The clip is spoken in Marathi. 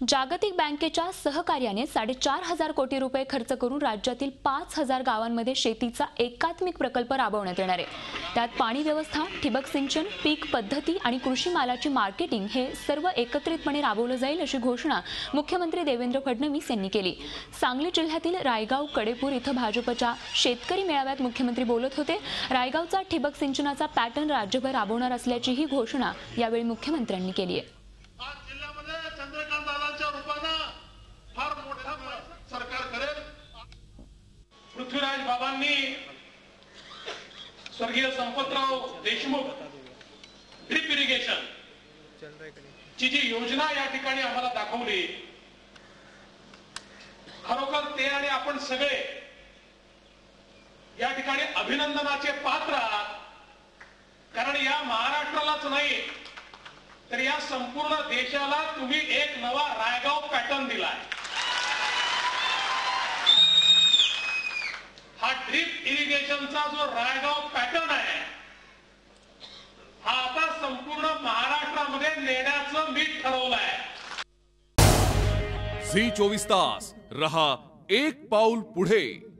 जागतिक बँकेच्या सहकार्याने 4,500 कोटी रुपये खर्च करून राज्यातील 5,000 गावांमध्ये शेतीचा एकात्मिक प्रकल्प राबवण्यात येणार आहे। त्यात पाणी व्यवस्था, ठिबक सिंचन, पीक पद्धती आणि कृषी मालाची मार्केटिंग हे सर्व एकत्रितपणे राबवलं जाईल अशी घोषणा मुख्यमंत्री देवेंद्र फडणवीस यांनी केली। सांगली जिल्ह्यातील रायगाव कडेपूर इथं भाजपच्या शेतकरी मेळाव्यात मुख्यमंत्री बोलत होते। रायगावचा ठिबक सिंचनाचा पॅटर्न राज्यभर राबवणार असल्याची ही घोषणा यावेळी मुख्यमंत्र्यांनी केली आहे। पृथ्वीराज बाबांनी स्वर्गीय संपतराव देशमुख ड्रिप इरिगेशन ची जी योजना या ठिकाणी आम्हाला दाखवली, खरोखर ते आणि आपण सगळे या ठिकाणी अभिनंदनाचे पात्र आहात। कारण या महाराष्ट्रालाच नाही तर या संपूर्ण देशाला तुम्ही एक नवा रायगाव पॅटर्न दिलाय। हा ड्रिप इरिगेशनचा जो रायगाव पॅटर्न आहे, हा आता संपूर्ण महाराष्ट्रामध्ये नेण्याचं मी ठरवलंय। झी 24 तास रहा एक पाऊल पुढे।